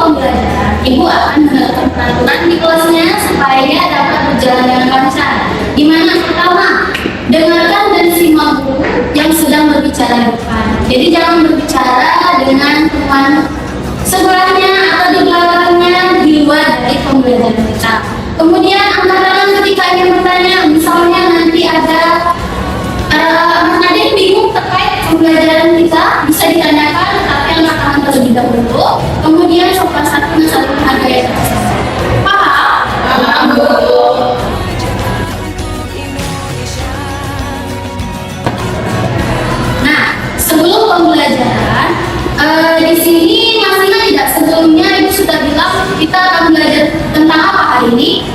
pembelajaran, Ibu akan menetapkan peraturan di kelasnya supaya dapat berjalan dengan lancar. Gimana? Pertama, dengarkan dan simak guru yang sedang berbicara di depan. Jadi jangan berbicara dengan teman sebelahnya atau di belakangnya, di luar dari pembelajaran kita. Kemudian angkat tangan ketika ingin bertanya. Misalnya nanti ada yang bingung terkait pembelajaran kita, bisa ditanyakan, tetapi angkat tangan terlebih dahulu. Kemudian sopan santun dan saling menghargai. Paham? Paham, Bu. Nah, sebelum pembelajaran, di sini masih ingat tidak sebelumnya Ibu sudah bilang kita akan belajar tentang apa hari ini?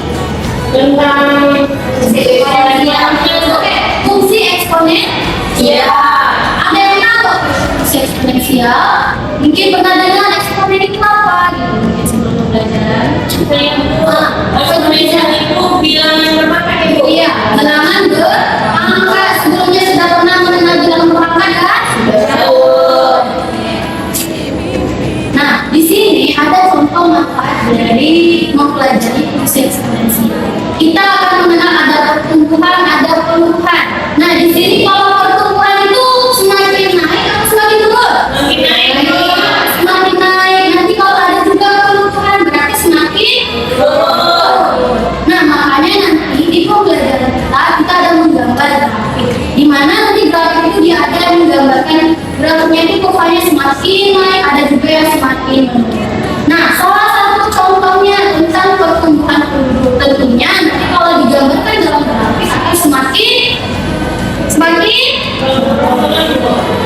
Tentang fungsi eksponensial. Ada yang tahu fungsi eksponensial? Mungkin pernah dengar eksponen itu apa? Gitu mungkin sebelum pembelajaran. Eksponensial itu bilangan berangkat, Ibu. Iya, bilangan berangka. Sebelumnya sudah pernah mengenal bilangan berangka kan? Sudah. Nah, di sini ada contoh manfaat dari mempelajari fungsi eksponensial. Kita akan mengenal ada pertumbuhan, ada penurunan. Nah, di sini kalau pertumbuhan itu semakin naik atau semakin turun? Semakin naik. Semakin naik. Nanti kalau ada juga penurunan berarti semakin turun. Nah, makanya nanti di pembelajaran kita ada menggambar grafik. Di mana nanti grafik itu dia ada yang menggambarkan grafiknya itu kurvanya semakin naik, ada juga yang semakin menurun. Nah, salah satu contohnya tentang pertumbuhan penduduk. Tentunya nanti kalau digambarkan dalam grafik akan semakin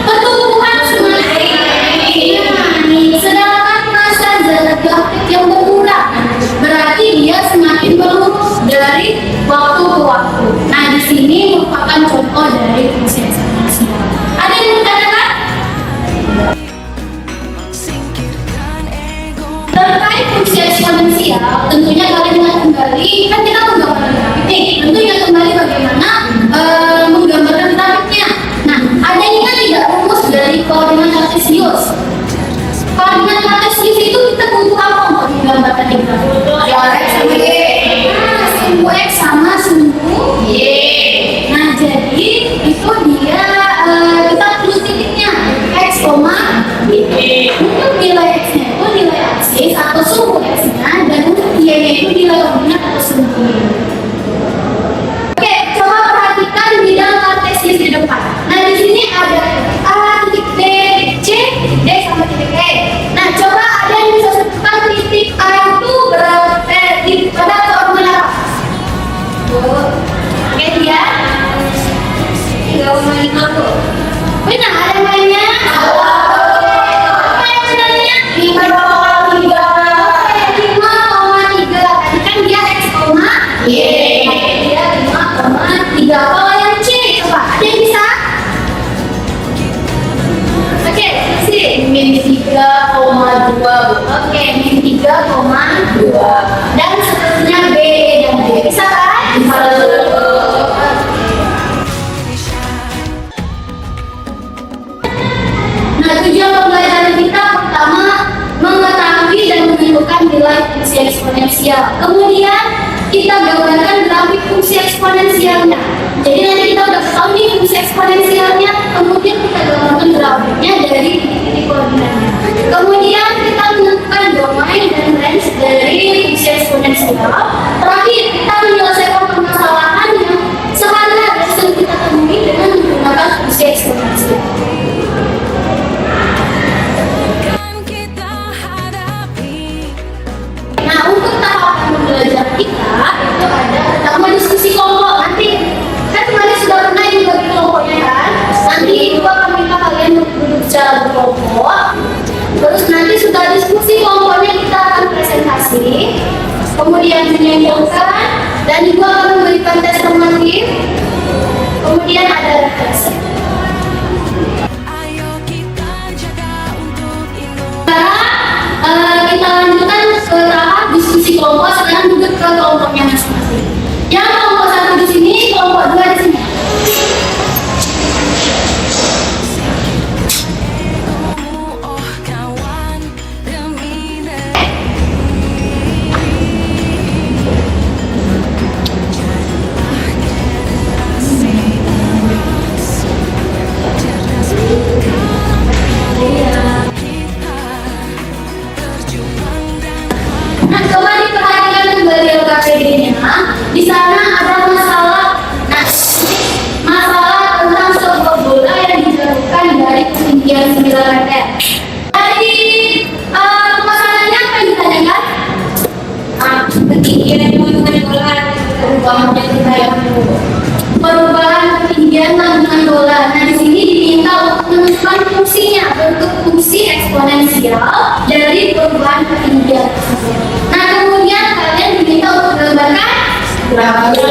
pertumbuhan semakin naik. Sedangkan masa jarak grafik yang berkurang berarti dia semakin melurus dari waktu ke waktu. Nah, di sini merupakan contoh dari fungsi eksponensial. Ada yang bertanyakan? Terkait fungsi eksponensial, tentunya kalian ingat kembali, kan kita menggambarkan grafik nih. Tentunya kembali bagaimana menggambarkan grafiknya. Nah, ada yang ingat tidak rumus dari koordinat kartesius? Koordinat kartesius itu kita butuh apa untuk menggambarkan di grafik? X sama Y. Nah, sumbu X sama sumbu Y. Nah, jadi itu dia kita tulis titiknya X, Y. Untuk nilai X-nya itu nilai aksis atau sumbu X-nya, dan untuk Y-nya itu nilai koordinat atau sumbu Y. Oke, coba perhatikan bidang kartesius di depan. Nah, di sini ada A, titik B, titik C, D sama titik E. Nah, coba ada yang bisa sebutkan titik A itu pada koordinat apa? Oke, dia 3,5. Benar, ada yang lainnya? Apa yang benarnya? 5,3. Tadi kan dia X, Y. Dia 5,3. Kalau yang C, coba ada yang bisa? Oke, sih min 3,2. Oke, min 3,2. Dan seterusnya B dan D. Bisa kan? Bisa. Nah, tujuan pembelajaran kita pertama mengetahui dan menentukan nilai fungsi eksponensial. Kemudian kita gambarkan grafik fungsi eksponensialnya. Jadi nanti kita udah tahu nih fungsi eksponensialnya, kemudian kita gambarkan grafiknya dari titik-titik koordinatnya. Kemudian kita menentukan domain dan range dari fungsi eksponensial. Terakhir, kita menyelesaikan permasalahan yang sehari-hari sering kita temui dengan menggunakan fungsi eksponensial. Nah, untuk tahapan belajar kita itu ada pertama diskusi kelompok. Nanti kan kemarin sudah pernah yang bagi kelompoknya kan. Nanti itu akan minta kalian duduk secara berkelompok. Terus nanti sudah diskusi kelompoknya kita akan presentasi. Kemudian menyimpulkan dan juga akan memberikan tes formatif. Kemudian ada refleksi. Kita lanjutkan ke tahap diskusi kelompok. Sekarang duduk ke kelompoknya masing-masing. Yang kelompok 1 di sini, kelompok 2 di sini. Nah, coba diperhatikan kembali LKPD-nya. Di sana ada masalah. Nah, masalah tentang sebuah bola yang dijatuhkan dari ketinggian 9 meter. Dari masalahnya apa yang ditanyakan? Ketinggian bola perubahan ketinggian kandungan bola. Nah, di sini diminta untuk menentukan fungsinya, bentuk fungsi eksponensial dari perubahan ketinggian tersebut. Nah, kemudian kalian diminta untuk menggambarkan grafik.